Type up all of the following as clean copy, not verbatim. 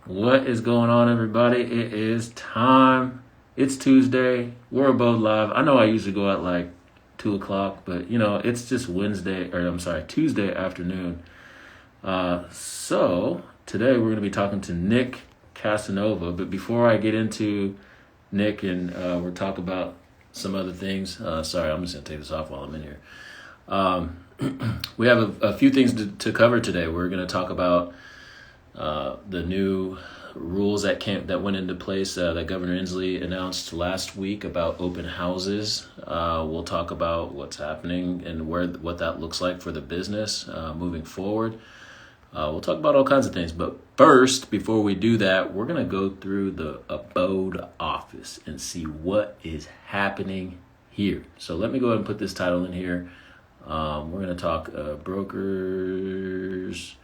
What is going on, everybody? It is time. It's Tuesday. We're AbodeLIVE. I know I usually go at like 2 o'clock, but it's just Tuesday afternoon. So today we're going to be talking to Nick Casanova. But before I get into Nick and we'll talk about some other things. Sorry, I'm just going to take this off while I'm in here. We have a few things to cover today. We're going to talk about the new rules that went into place that Governor Inslee announced last week about open houses. We'll talk about what's happening and what that looks like for the business moving forward. We'll talk about all kinds of things. But first, before we do that, we're going to go through the Abode office and see what is happening here. So let me go ahead and put this title in here. We're going to talk brokers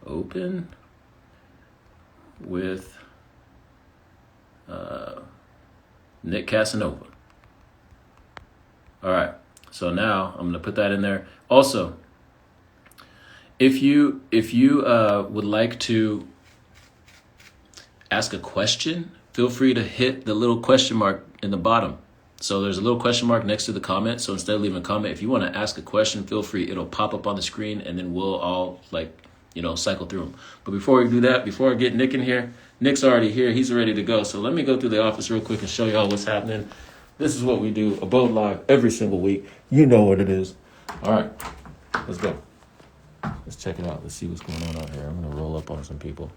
open with Nick Casanova. All right. So now I'm going to put that in there. Also, if you would like to ask a question, feel free to hit the little question mark in the bottom. So there's a little question mark next to the comment. So instead of leaving a comment, if you want to ask a question, feel free. It'll pop up on the screen, and then we'll all cycle through them. But before we do that, before I get Nick in here, Nick's already here. He's ready to go. So let me go through the office real quick and show y'all what's happening. This is what we do, AbodeLIVE, every single week. You know what it is. All right, let's go. Let's check it out. Let's see what's going on out here. I'm going to roll up on some people.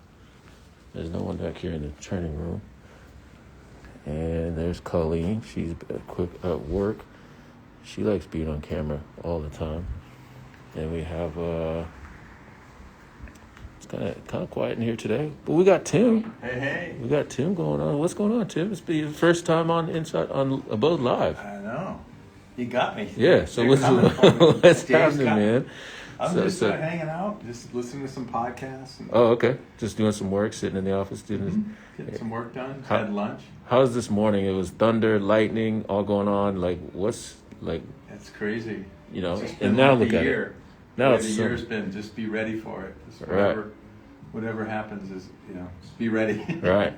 There's no one back here in the training room. And there's Colleen. She's quick at work. She likes being on camera all the time. And we have... It's kind of quiet in here today, but we got Tim. Hey. We got Tim going on. What's going on, Tim? It's the first time on AbodeLIVE. I know. You got me. Yeah. So what's happening, man? I'm just hanging out, just listening to some podcasts. Oh, okay. Just doing some work, sitting in the office, getting some work done. Had lunch. How's this morning? It was thunder, lightning, all going on. It's crazy. And now look at it. Now the year's been, just be ready for it. Whatever happens is, just be ready. Right.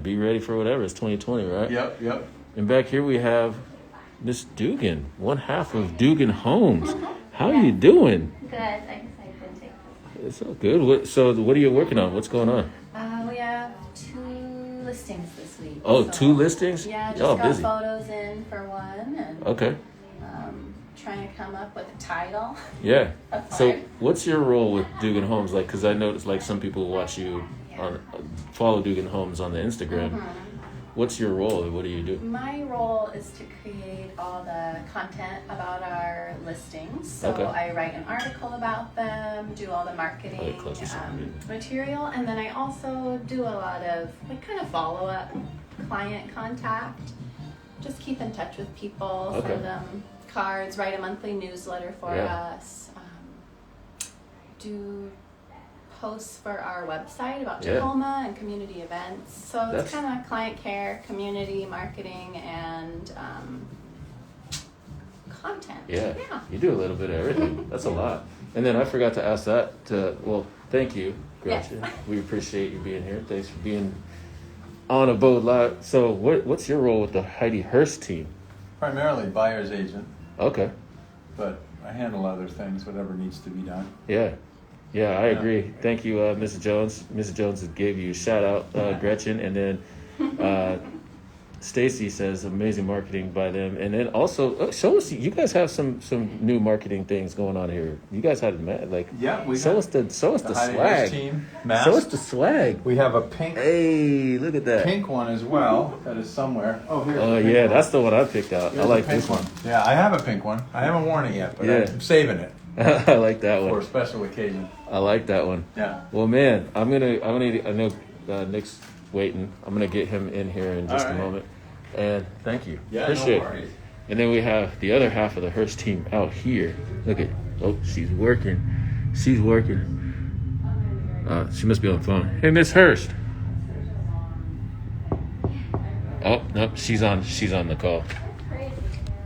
Be ready for whatever. It's 2020, right? Yep. And back here we have Miss Dugan, one half of Dugan Homes. How are you doing? Good. I'm excited to take this. It's all good. What are you working on? What's going on? We have 2 listings this week. Oh, 2 listings? Yeah, just got busy. photos in for one. And, okay. Trying to come up with a title. Yeah. So what's your role with Dugan Homes? Because I noticed some people watch you follow Dugan Homes on the Instagram. Mm-hmm. What's your role? What do you do? My role is to create all the content about our listings. So I write an article about them, do all the marketing material, and then I also do a lot of kind of follow-up client contact. Just keep in touch with people, send them cards, write a monthly newsletter for us, do posts for our website about Tacoma and community events. So it's kind of client care, community marketing, and content. Yeah, you do a little bit of everything. That's a lot. And then I forgot to ask that. Thank you, Gretchen. Yes. We appreciate you being here. Thanks for being on AbodeLIVE. So what's your role with the Heidi Hurst team? Primarily buyer's agent. Okay. But I handle other things, whatever needs to be done. Yeah, I agree. Thank you, Mrs. Jones. Mrs. Jones gave you a shout out, Gretchen, and then Stacy says amazing marketing by them, and then also show us. You guys have some new marketing things going on here. You guys had show us the swag. Team, show us the swag. We have a pink. Hey, look at that pink one as well. That is somewhere. Oh, here. Oh yeah, that's the one I picked out. I like this one. Yeah, I have a pink one. I haven't worn it yet, but I'm saving it. I like that one for a special occasion. I like that one. Yeah. Well, man, I know Nick's waiting. I'm gonna get him in here in just a moment. And thank you. Yeah, appreciate no worries. it. And then we have the other half of the Hurst team out here. Look at she's working. She must be on the phone. Hey, Miss Hurst. Oh no, she's on the call.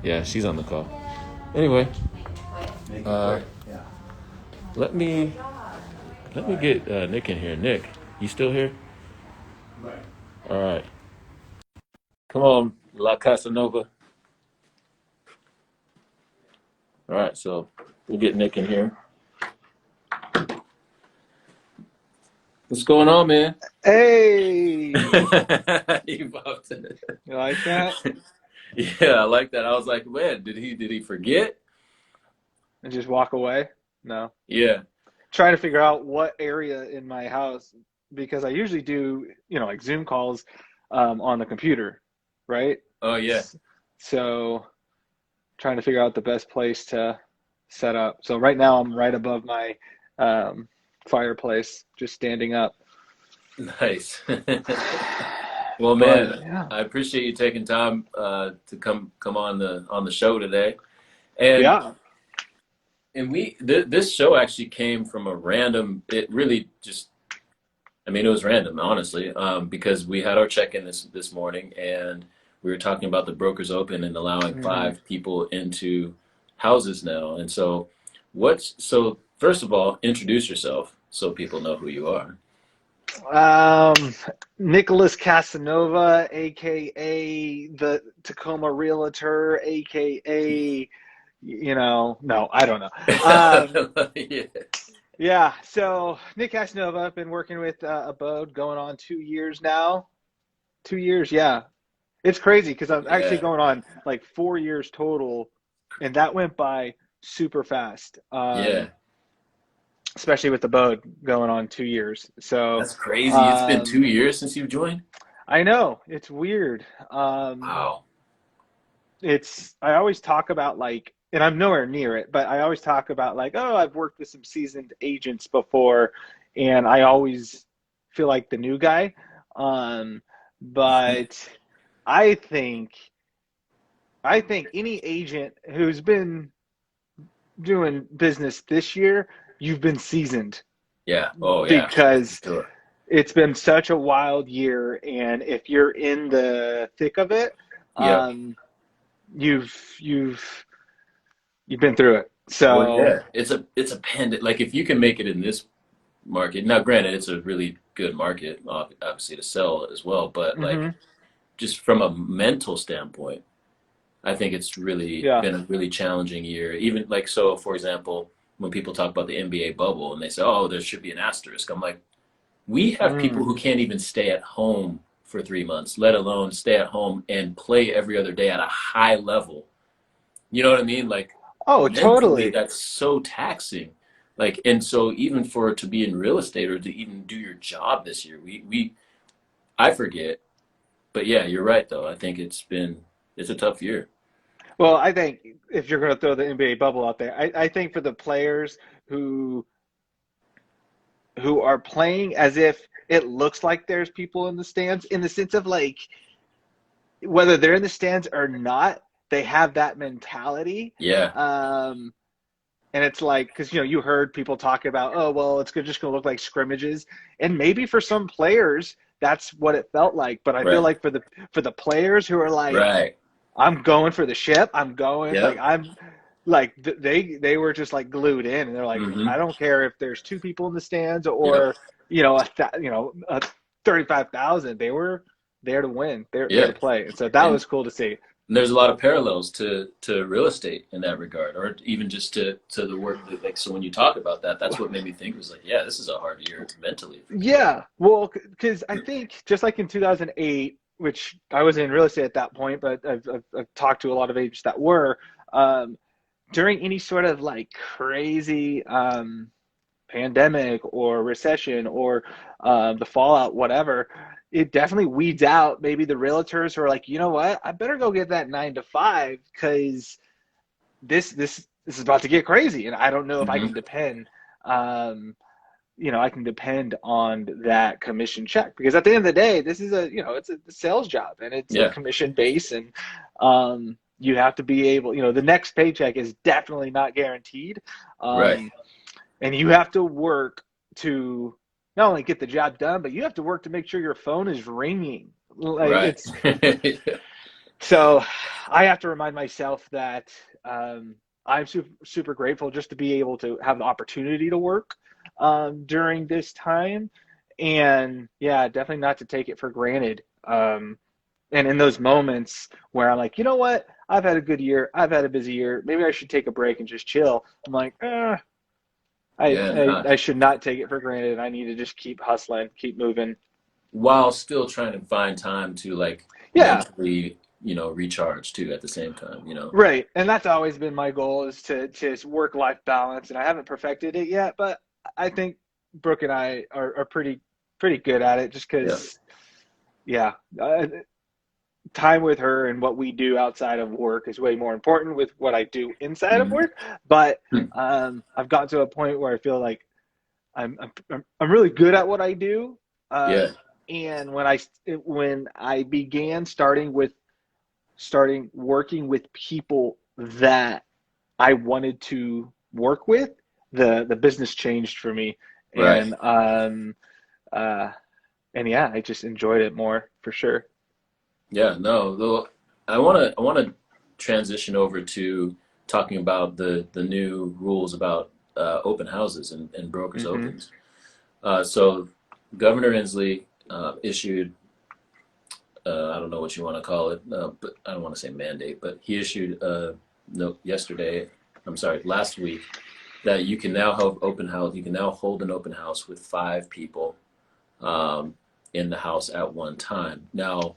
Yeah, she's on the call. Anyway, let me get Nick in here. Nick, you still here? Right. All right. Come on, La Casanova. All right, so we'll get Nick in here. What's going on, man? Hey, You popped it. you like that? Yeah, I like that. I was like, man, did he forget? And just walk away? No. Yeah. Trying to figure out what area in my house, because I usually do, like Zoom calls on the computer, right? Oh yeah. So trying to figure out the best place to set up. So right now I'm right above my fireplace, just standing up. Nice. Well, But man, yeah, I appreciate you taking time to come on the show today. And yeah. This show actually came from a random. It really just, I mean, it was random, honestly, because we had our check-in this morning, and we were talking about the Brokers Open and allowing hmm 5 people into houses now. And so, first of all, introduce yourself so people know who you are. Nicholas Casanova, aka the Tacoma Realtor, aka no, I don't know. Yeah. Yeah, so Nick Casanova, I've been working with Abode going on 2 years now. 2 years, yeah. It's crazy because I'm actually Yeah. going on like 4 years total, and that went by super fast. Yeah. Especially with Abode going on 2 years. So That's crazy. It's been um, 2 years since you've joined. I know it's weird. Wow. I always talk about like, and I'm nowhere near it, but I always talk about like, oh, I've worked with some seasoned agents before, and I always feel like the new guy. But I think any agent who's been doing business this year, you've been seasoned Yeah. Oh yeah. because Sure. it's been such a wild year, and if you're in the thick of it, Yep. you've been through it. Well, So yeah. It's a pendant. Like if you can make it in this market. Now, granted, it's a really good market, obviously to sell as well. But like, hmm just from a mental standpoint, I think it's really yeah. been a really challenging year. Even like, so for example, when people talk about the NBA bubble and they say, "Oh, there should be an asterisk," I'm like, we have people Mm. who can't even stay at home for 3 months, let alone stay at home and play every other day at a high level. You know what I mean? Like Oh, mentally, totally. that's so taxing. Like, and so even for to be in real estate or to even do your job this year, I forget. But yeah, you're right though. I think it's a tough year. Well, I think if you're going to throw the NBA bubble out there, I think for the players who are playing as if it looks like there's people in the stands, in the sense of like whether they're in the stands or not, they have that mentality. Yeah, Um, and it's like, because you heard people talk about, oh well, just going to look like scrimmages, and maybe for some players that's what it felt like. But I feel right, like for the players who are like, right. I'm going for the ship. I'm going like Yep. they were just like glued in, and they're like, Hmm. I don't care if there's 2 people in the stands Yep. or 35,000. They were there to win. They're there Yeah. to play, and so that And was cool to see. there's a lot of parallels to real estate in that regard, or even just to the work that, like, so when you talk about that, that's what made me think was like, yeah, this is a hard year mentally for people. Yeah, well, because I think just like in 2008, which I was in real estate at that point, but I've talked to a lot of agents that were um, during any sort of like crazy pandemic or recession or the fallout, whatever, it definitely weeds out maybe the realtors who are like, you know what, I better go get that 9 to 5 because this is about to get crazy, and I don't know if I can Hmm. depend. Um, I can depend on that commission check because at the end of the day, this is it's a sales job and it's a Yeah. commission base, and you have to be able, the next paycheck is definitely not guaranteed. Right. Um, and you have to work to not only get the job done, but you have to work to make sure your phone is ringing. Like Right. it's so I have to remind myself that I'm super grateful just to be able to have the opportunity to work during this time. And yeah, definitely not to take it for granted. And in those moments where I'm like, you know what, I've had a good year, I've had a busy year, maybe I should take a break and just chill. I'm like, Yeah, I should not take it for granted. I need to just keep hustling, keep moving. while still trying to find time to like Yeah, mentally, recharge too at the same time. right. And that's always been my goal, is to work-life balance. And I haven't perfected it yet, but I think Brooke and I are pretty good at it, just Yeah. because, yeah, time with her and what we do outside of work is way more important with what I do inside of Mhm. work. But I've gotten to a point where I feel like I'm really good at what I do. Yeah. And when I began working with people that I wanted to work with, the business changed for me. Right. Uh, and yeah, I just enjoyed it more, for sure. Yeah, no, though I want to transition over to talking about the new rules about open houses and brokers Hmm. opens. So Governor Inslee issued, I don't know what you want to call it, but I don't want to say mandate, but he issued a note last week, that you can now have open house. You can now hold an open house with 5 people in the house at one time. Now,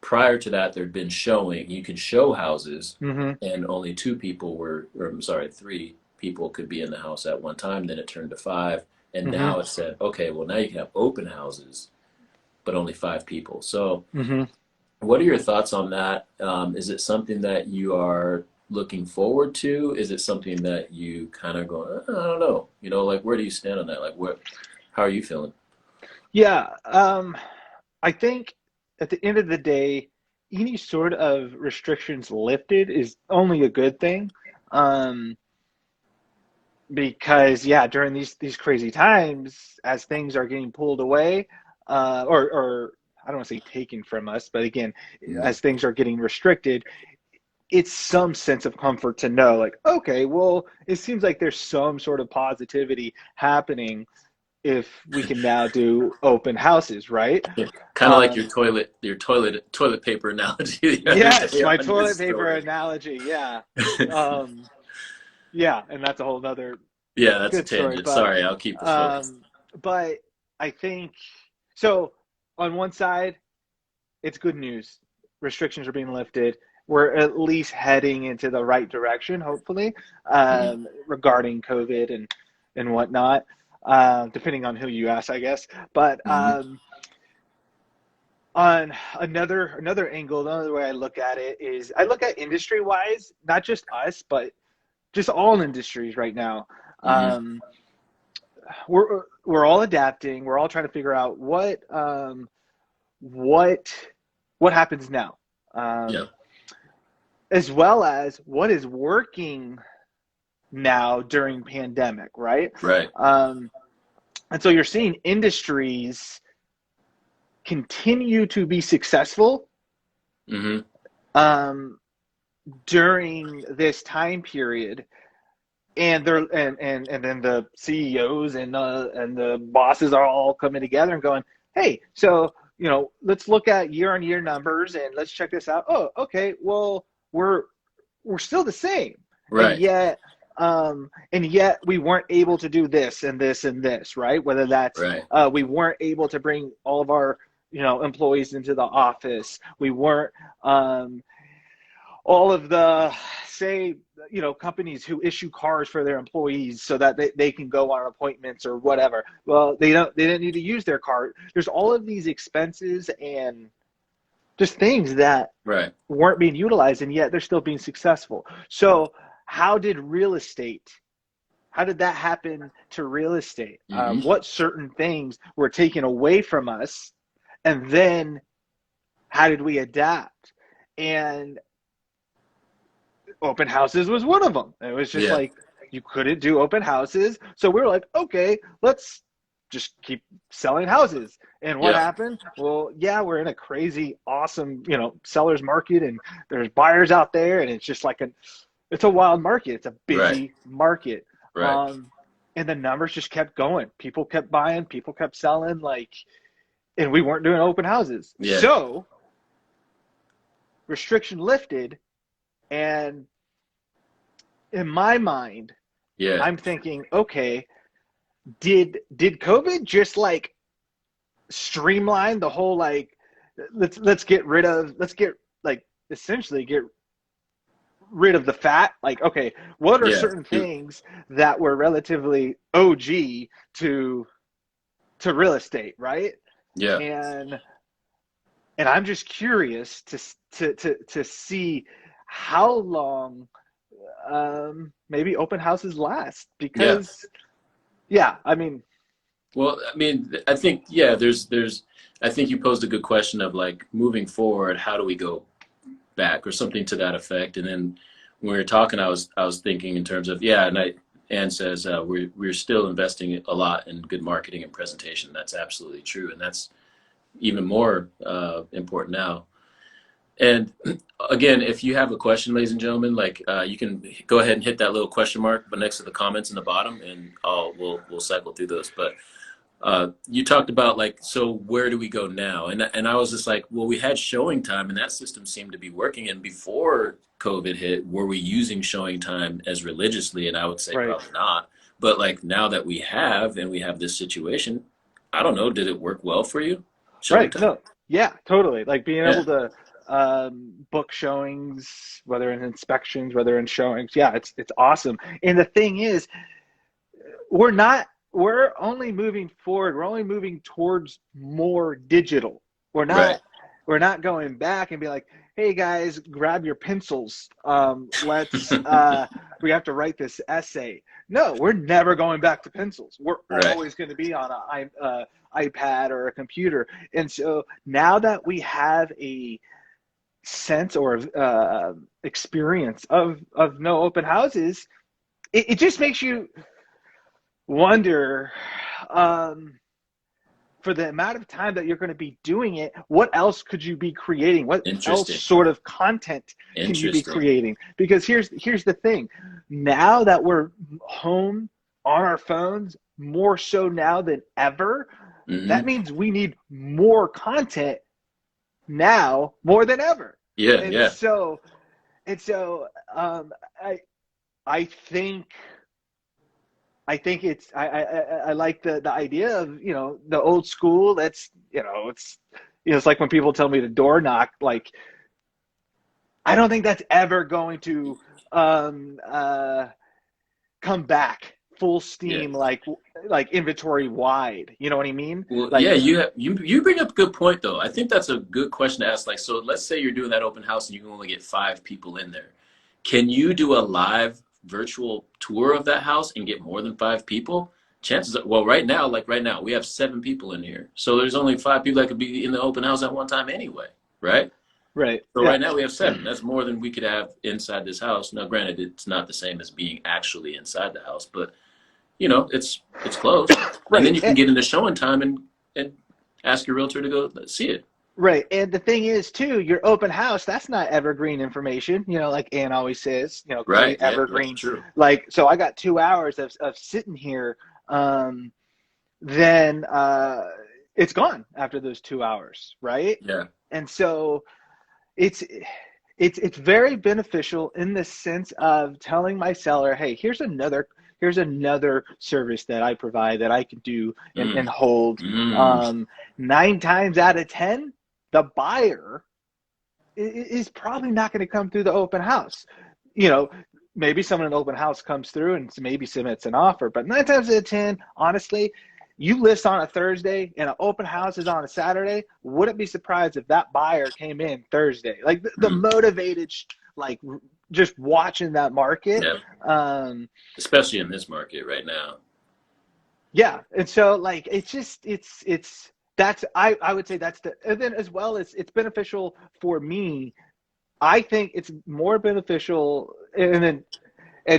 prior to that, there'd been showing. You could show houses, Hmm. and only 2 people or I'm sorry, 3 people could be in the house at one time. Then it turned to 5, and Hmm. now it said, okay, well now you can have open houses, but only 5 people. So, Hmm. what are your thoughts on that? Is it something that you are looking forward to? Is it something that you kind of go, I don't know, like where do you stand on that? Like, how are you feeling? Yeah, I think at the end of the day, any sort of restrictions lifted is only a good thing. Um, because yeah, during these crazy times, as things are getting pulled away, or I don't want to say taken from us, but again, Mhm. as things are getting restricted, it's some sense of comfort to know, like, okay, well, it seems like there's some sort of positivity happening if we can now do open houses, right? Yeah. Kind of like Um, your toilet paper analogy the other yes, day my on your toilet paper story. analogy. Yeah. Um, yeah, and that's a whole nother Yeah, that's a good story. tangent. Sorry, I'll keep us focused. Um, but I think so. On one side, it's good news. Restrictions are being lifted. We're at least heading into the right direction, hopefully, Mhm. regarding COVID and whatnot. Depending on who you ask, I guess. But Mhm. on another angle, another way I look at it is I look at industry wise, not just us, but just all industries right now. Mhm. Um, we're all adapting. We're all trying to figure out what what happens now, Yeah. as well as what is working now during pandemic, right? Right. Um, and so you're seeing industries continue to be successful Mhm. um, during this time period, and they're and then the CEOs and the bosses are all coming together and going, hey, so let's look at year on year numbers and let's check this out. Oh, okay, well, we're still the same, and Right. yet we weren't able to do this and this and this, right? Whether that's Right. we weren't able to bring all of our employees into the office. We weren't all of the, say, companies who issue cars for their employees so that they can go on appointments or whatever. Well, they didn't need to use their car. There's all of these expenses and just things that Right. weren't being utilized, and yet they're still being successful. So how did that happen to real estate? Mhm. What certain things were taken away from us, and then how did we adapt? And open houses was one of them. It was just Yeah. like you couldn't do open houses, so we were like, okay, let's just keep selling houses. And what Yeah. happened? Well, yeah, we're in a crazy, awesome, sellers market, and there's buyers out there, and it's just like it's a wild market. It's a Right. busy market. Right. Um, and the numbers just kept going. People kept buying, people kept selling, like, and we weren't doing open houses. Yeah. So restriction lifted, and in my mind, Yeah. I'm thinking, okay, did COVID just like streamline the whole, like, let's get rid of essentially get rid of the fat? Like, okay, what are certain things that were relatively OG to real estate, right? Yeah. And I'm just curious to see how long maybe open houses last, because I mean, well, I mean, I think, I think you posed a good question of like, moving forward, how do we go back, or something to that effect. And then when we were talking, I was thinking in terms of, and Ann says we're still investing a lot in good marketing and presentation. That's absolutely true, and that's even more important now. And again, if you have a question, ladies and gentlemen, like you can go ahead and hit that little question mark but next to the comments in the bottom, and we'll cycle through those. But you talked about, like, so where do we go now? And I was just like, well, we had showing time, and that system seemed to be working. And before COVID hit, were we using showing time as religiously? And I would say probably not. But like, now that we have this situation, I don't know, did it work well for you? Showing time? No, yeah, totally. Like being able to book showings, whether in inspections, whether in showings. Yeah, it's awesome. And the thing is, we're only moving forward. We're only moving towards more digital. We're not going back and be like, hey guys, grab your pencils. Let's we have to write this essay. No, we're never going back to pencils. We're always going to be on an iPad or a computer. And so now that we have a sense or experience of no open houses, it just makes you wonder, for the amount of time that you're going to be doing it, what else could you be creating? What else sort of content can you be creating? Because here's the thing. Now that we're home on our phones, more so now than ever, that means we need more content now more than ever. So I think it's I like the idea of, the old school. That's, it's like when people tell me to door knock, like, I don't think that's ever going to come back full steam, like inventory wide. You know what I mean? Well, like, you bring up a good point though. I think that's a good question to ask. Like, so let's say you're doing that open house and you can only get 5 people in there. Can you do a live virtual tour of that house and get more than 5 people? Chances are, well, right now we have 7 people in here, so there's only 5 people that could be in the open house at one time anyway, right? So right now we have 7. That's more than we could have inside this house. Now granted, it's not the same as being actually inside the house, but it's close. And then you can get into showing time and ask your realtor to go see it. Right. And the thing is, too, your open house, that's not evergreen information, like Ann always says, evergreen. Yeah, like, so I got 2 hours of sitting here, then it's gone after those 2 hours, right? Yeah. And so it's very beneficial in the sense of telling my seller, hey, here's another service that I provide that I can do and hold. 9 times out of 10, the buyer is probably not going to come through the open house. Maybe someone in the open house comes through and maybe submits an offer, but 9 times out of 10, honestly, you list on a Thursday and an open house is on a Saturday, wouldn't be surprised if that buyer came in Thursday. Like the motivated, like just watching that market. Yeah. Especially in this market right now. Yeah. And so like, I would say that's and then as well as it's beneficial for me. I think it's more beneficial, and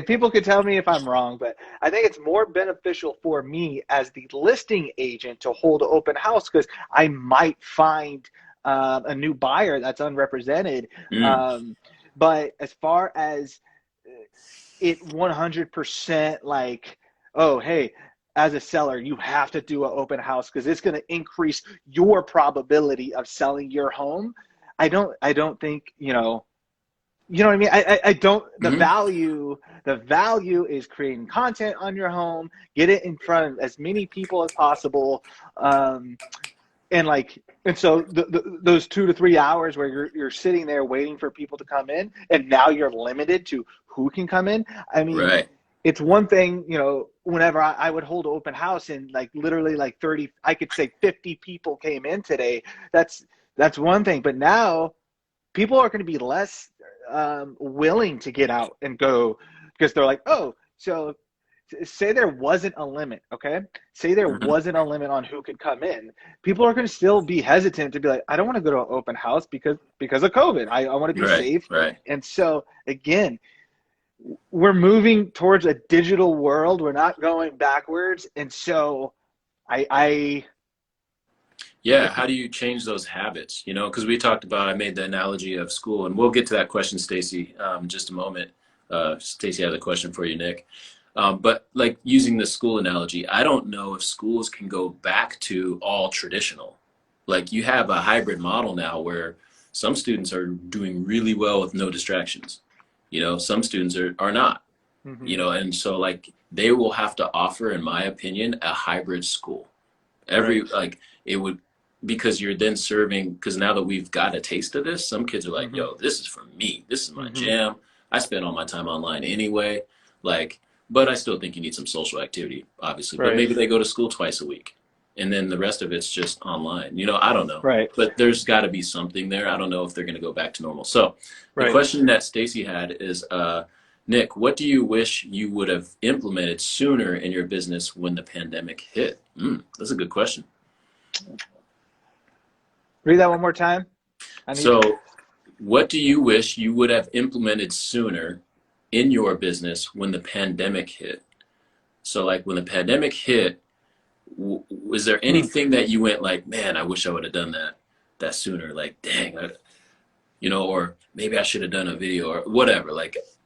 people could tell me if I'm wrong, but I think it's more beneficial for me as the listing agent to hold an open house, because I might find a new buyer that's unrepresented. But as far as it 100% like oh, hey, as a seller, you have to do an open house because it's going to increase your probability of selling your home. I don't think, you know what I mean? I don't, the value is creating content on your home, get it in front of as many people as possible. And so those 2 to 3 hours where you're sitting there waiting for people to come in, and now you're limited to who can come in. I mean, it's one thing, whenever I would hold an open house and literally 30, I could say 50 people came in today. That's one thing. But now people are going to be less willing to get out and go because they're like, oh, so say there wasn't a limit, okay? Say there wasn't a limit on who could come in. People are going to still be hesitant to be like, I don't want to go to an open house because of COVID. I want to be safe. Right. And so, again, we're moving towards a digital world. We're not going backwards. And so yeah, how do you change those habits? Because we talked about, I made the analogy of school, and we'll get to that question, Stacy, in just a moment. Stacy has a question for you, Nick. But using the school analogy, I don't know if schools can go back to all traditional. You have a hybrid model now where some students are doing really well with no distractions. Some students are not, and so they will have to offer, in my opinion, a hybrid school. It would, because you're then serving, because now that we've got a taste of this, some kids are like, yo, this is for me. This is my jam. I spend all my time online anyway. But I still think you need some social activity, obviously. But maybe they go to school twice a week, and then the rest of it's just online. I don't know. Right. But there's got to be something there. I don't know if they're going to go back to normal. So the question that Stacy had is, Nick, what do you wish you would have implemented sooner in your business when the pandemic hit? That's a good question. Read that one more time. What do you wish you would have implemented sooner in your business when the pandemic hit? So when the pandemic hit, was there anything that you went man, I wish I would have done that sooner? Dang, or maybe I should have done a video or whatever.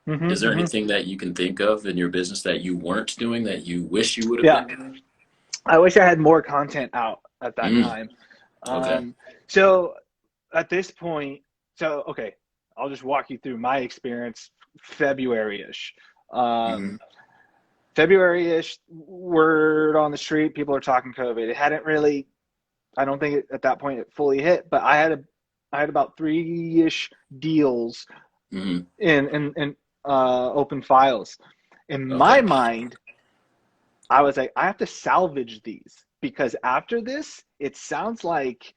Is there anything that you can think of in your business that you weren't doing that you wish you would have been doing? I wish I had more content out at that time. Okay. So at this point, okay, I'll just walk you through my experience February-ish. February-ish, word on the street, people are talking COVID. It hadn't really, I don't think at that point it fully hit, but I had about 3-ish deals in open files. In my mind, I was like, I have to salvage these because after this, it sounds like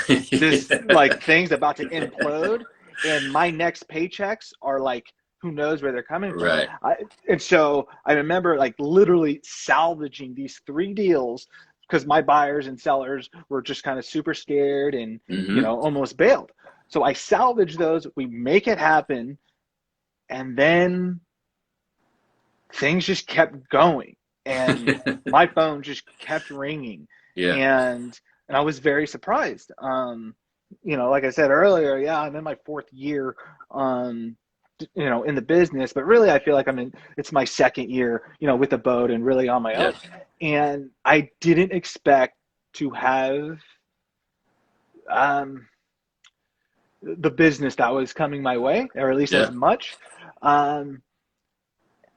this thing's about to implode, and my next paychecks are who knows where they're coming from. Right. And so I remember literally salvaging these 3 deals because my buyers and sellers were just kind of super scared and almost bailed. So I salvaged those, we make it happen, and then things just kept going, and my phone just kept ringing. Yeah. And I was very surprised. Like I said earlier, I'm in my 4th year, in the business, but really I feel like it's my 2nd year, with Abode and really on my own. And I didn't expect to have, the business that was coming my way, or at least as much.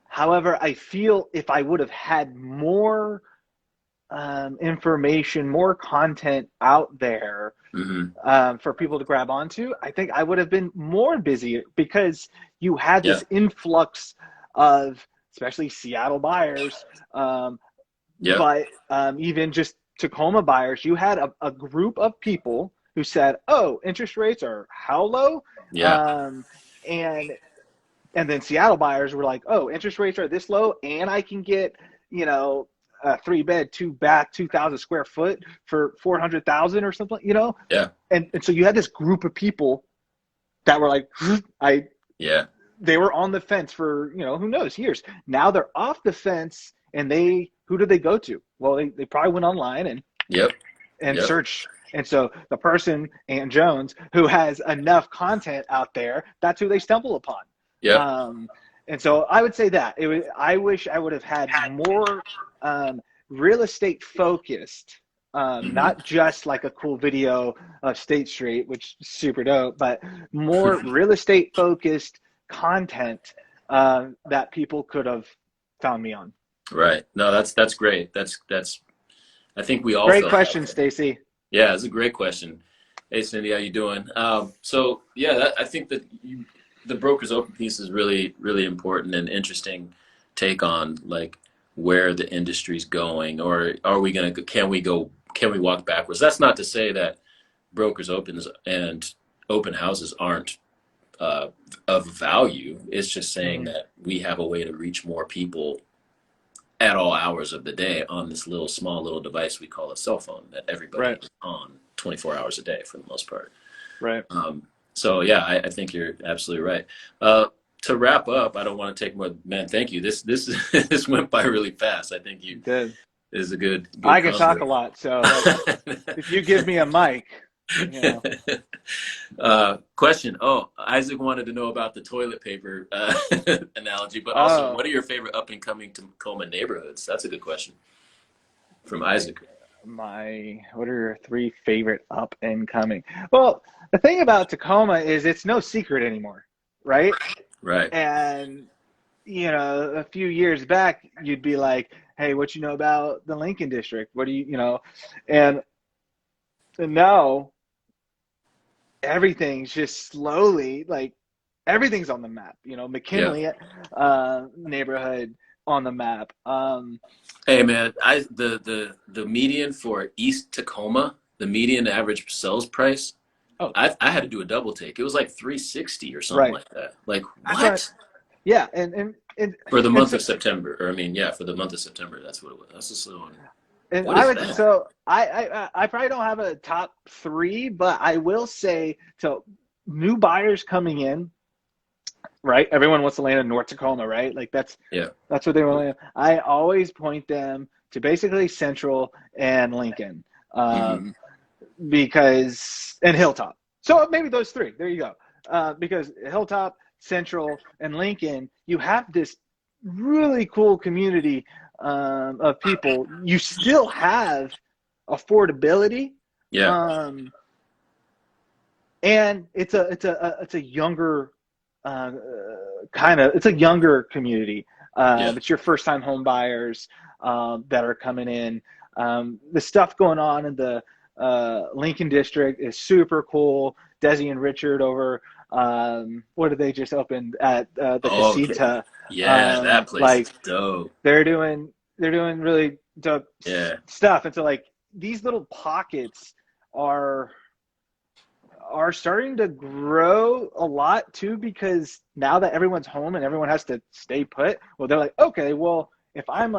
However, I feel if I would have had more information, more content out there for people to grab onto, I think I would have been more busy because you had this influx of especially Seattle buyers, but even just Tacoma buyers. You had a group of people who said, oh, interest rates are how low? And then Seattle buyers were like, oh, interest rates are this low, and I can get, a 3-bed, 2-bath, 2,000 square foot for 400,000 or something, And so you had this group of people that were like, they were on the fence for, who knows, years. Now they're off the fence, and who did they go to? Well, they probably went online and searched. And so the person, Aunt Jones, who has enough content out there, that's who they stumble upon. And so I would say that I wish I would have had more real estate focused, not just like a cool video of State Street, which is super dope, but more real estate focused content that people could have found me on. Right. No, that's great. That's I think we all great felt question, that way. Stacy. Yeah, it's a great question. Hey, Cindy, how you doing? So yeah, I think that the Brokers Open piece is really, really important and interesting take on like where the industry's going, or can we walk backwards? That's not to say that Brokers Opens and open houses aren't of value. It's just saying that we have a way to reach more people at all hours of the day on this small little device we call a cell phone that everybody is on 24 hours a day for the most part. Right. So yeah, I think you're absolutely right. To wrap up, I don't want to take more. Man, thank you. This this went by really fast. I think you did. Is a good I can talk a lot, so if you give me a mic. You know. Question. Oh, Isaac wanted to know about the toilet paper analogy, but also, what are your favorite up and coming Tacoma neighborhoods? That's a good question from Isaac. What are your 3 favorite up and coming? Well, the thing about Tacoma is it's no secret anymore, right? Right. And a few years back, you'd be like, "Hey, what you know about the Lincoln District? What do you know?" And now everything's just slowly everything's on the map. McKinley neighborhood on the map. Hey man, the median for East Tacoma, the median average sales price, I had to do a double take. It was like 360 or something like that. Like what? Yeah, and for the month of September, or for the month of September, that's what it was. That's just so. And I probably don't have a top 3, but I will say to new buyers coming in, right? Everyone wants to land in North Tacoma, right? Like that's what they want to land. I always point them to basically Central and Lincoln, because and Hilltop. So maybe those 3. There you go. Because Hilltop, Central, and Lincoln, you have this really cool community of people. You still have affordability, and it's a younger it's a younger community. It's your first time home buyers that are coming in. The stuff going on in the Lincoln District is super cool. Desi and Richard over what did they just open at the Casita? Yeah, that place is dope. They're doing really dope stuff. And so these little pockets are starting to grow a lot too, because now that everyone's home and everyone has to stay put, well, they're like, okay, well, if I'm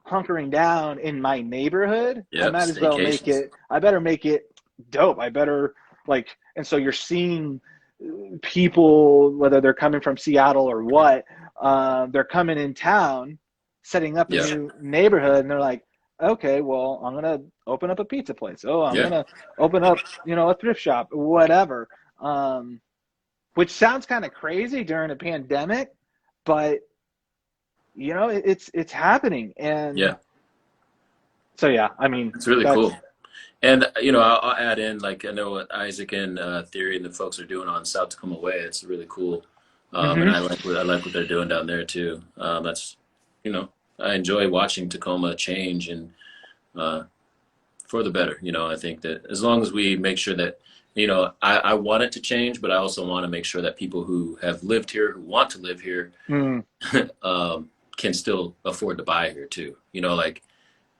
hunkering down in my neighborhood, I might as well I better make it dope. I better and so you're seeing people, whether they're coming from Seattle or what, they're coming in town, setting up a new neighborhood, and they're like, okay, well, I'm gonna open up a pizza place. I'm gonna open up, a thrift shop, whatever. Which sounds kind of crazy during a pandemic, but it's happening. And so I mean, it's really cool. And I'll add in, I know what Isaac and Theory and the folks are doing on South Tacoma Way. It's really cool, and I like what they're doing down there too. That's I enjoy watching Tacoma change, and for the better. I think that as long as we make sure that I want it to change, but I also want to make sure that people who have lived here, who want to live here, can still afford to buy here too.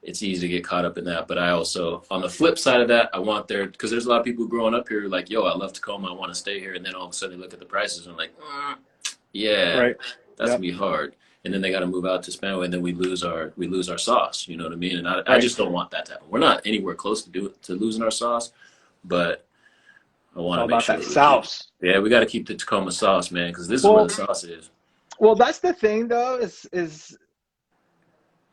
It's easy to get caught up in that, but I also, on the flip side of that, I want because there's a lot of people growing up here like, yo, I love Tacoma, I want to stay here, and then all of a sudden they look at the prices and like, that's gonna be hard, and then they got to move out to Spanaway, and then we lose our sauce. You know what I mean? And I just don't want that to happen. We're not anywhere close to losing our sauce, but I want to make sure that sauce. We got to keep the Tacoma sauce, man, because this is where the sauce is. Well, that's the thing though, is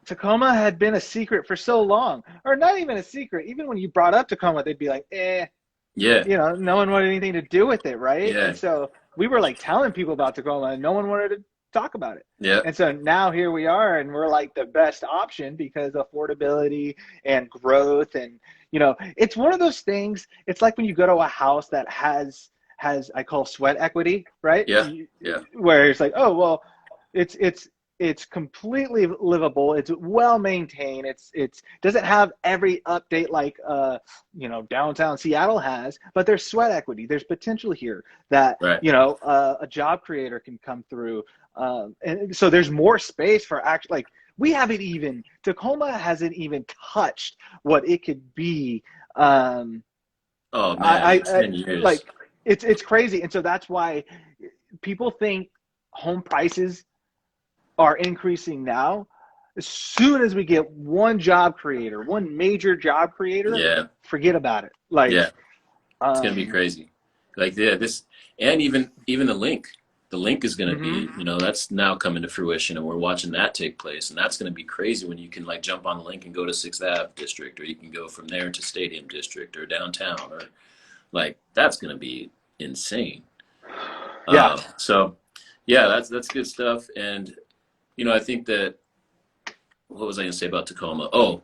Tacoma had been a secret for so long, or not even a secret. Even when you brought up Tacoma, they'd be like, no one wanted anything to do with it, right? And so we were telling people about Tacoma, and no one wanted to talk about it. Yeah. And so now here we are, and we're like the best option because affordability and growth. And, you know, it's one of those things. It's like when you go to a house that has I call sweat equity, right? Yeah. Yeah. Where it's like, oh, well, it's completely livable. It's well maintained. It's doesn't have every update like you know, downtown Seattle has, but there's sweat equity. There's potential here that Right. you know, a job creator can come through, and so there's more space for actually, like, Tacoma hasn't even touched what it could be. Oh man, 10 years. Like, it's crazy, and so that's why people think home prices are increasing now. As soon as we get one major job creator, Yeah. forget about it. Like, yeah, it's gonna be crazy. Like, yeah, this, and even the link. The link is gonna be, you know, that's now coming to fruition, and we're watching that take place, and that's gonna be crazy when you can like jump on the link and go to 6th Ave district, or you can go from there to Stadium district or downtown, or like, that's gonna be insane. Yeah. So yeah, that's good stuff. And you know, I think that, what was I going to say about Tacoma? Oh,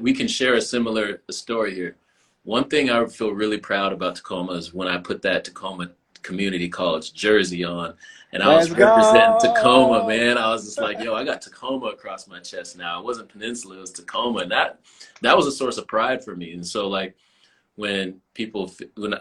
we can share a similar story here. One thing I feel really proud about Tacoma is when I put that Tacoma Community College jersey on, and I was representing Tacoma, man. I was just like, yo, I got Tacoma across my chest now. It wasn't Peninsula, it was Tacoma. And that was a source of pride for me. And so, like, when people,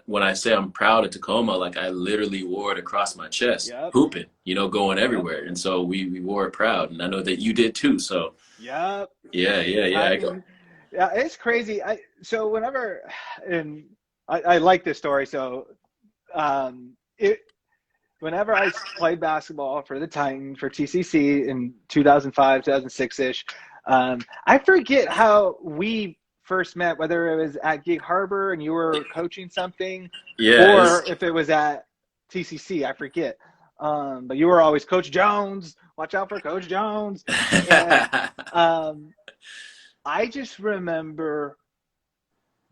when I say I'm proud of Tacoma, like, I literally wore it across my chest, hooping, you know, going everywhere. And so we wore it proud, and I know that you did too. So yeah, it's crazy. So whenever, and I like this story. So whenever I played basketball for the Titans for TCC in 2005, 2006 ish, I forget how we first met, whether it was at Gig Harbor and you were coaching something, or if it was at TCC, I forget. But you were always Coach Jones. Watch out for Coach Jones. And, I just remember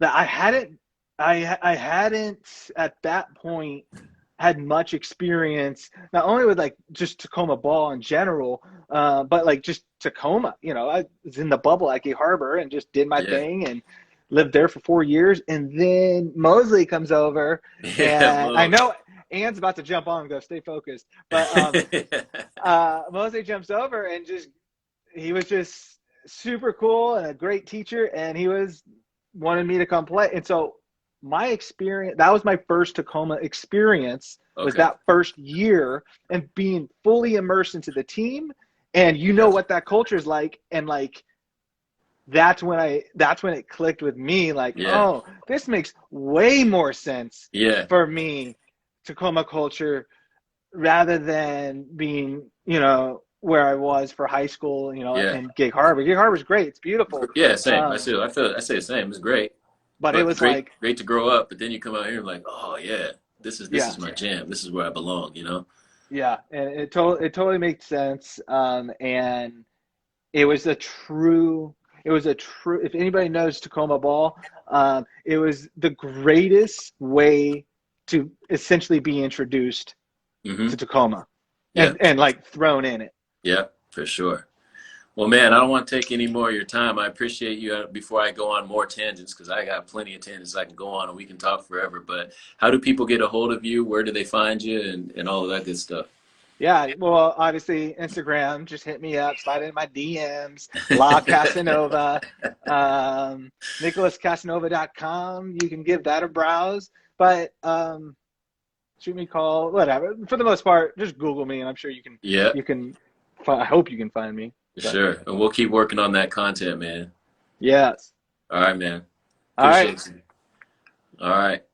that I hadn't at that point had much experience, not only with like just Tacoma ball in general, but like just Tacoma. You know, I was in the bubble at Gig Harbor and just did my thing and lived there for 4 years. And then Mosley comes over, and I know Ann's about to jump on and go, stay focused. But Mosley jumps over, and he was just super cool and a great teacher, and he wanted me to come play. And so my experience, that was my first Tacoma experience, was that first year, and being fully immersed into the team, and you know what that culture is like, and like that's when it clicked with me, like, oh, this makes way more sense for me, Tacoma culture, rather than being, you know, where I was for high school, you know, in Gig Harbor. Gig Harbor's great. It's beautiful. Yeah, same. I say the same. It's great. But it was great to grow up. But then you come out here and like, oh yeah, this is my jam. This is where I belong, you know? Yeah, and it totally makes sense. And it was a true, if anybody knows Tacoma ball, it was the greatest way to essentially be introduced to Tacoma and like thrown in it. Yeah, for sure. Well, man, I don't want to take any more of your time. I appreciate you. Before I go on more tangents, because I got plenty of tangents I can go on and we can talk forever, but how do people get a hold of you? Where do they find you, and all of that good stuff? Yeah, well, obviously Instagram, just hit me up, slide in my DMs, La Casanova, NicholasCasanova.com. You can give that a browse, but shoot me a call, whatever. For the most part, just Google me, and I'm sure you can. Yeah. I hope you can find me. Sure, and we'll keep working on that content, man. Yes. All right, man. Appreciate you. All right.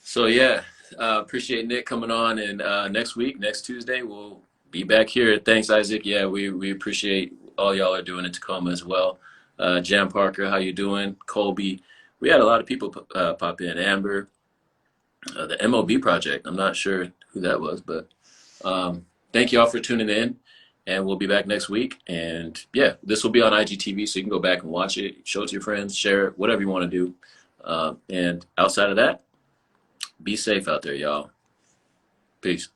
So yeah, appreciate Nick coming on, and next Tuesday, we'll be back here. Thanks, Isaac. Yeah, we appreciate all y'all are doing in Tacoma as well. Jan Parker, how you doing? Colby, we had a lot of people pop in. Amber, the MOB project. I'm not sure who that was, but thank you all for tuning in. And we'll be back next week. And yeah, this will be on IGTV, so you can go back and watch it, show it to your friends, share it, whatever you want to do. And outside of that, be safe out there, y'all. Peace.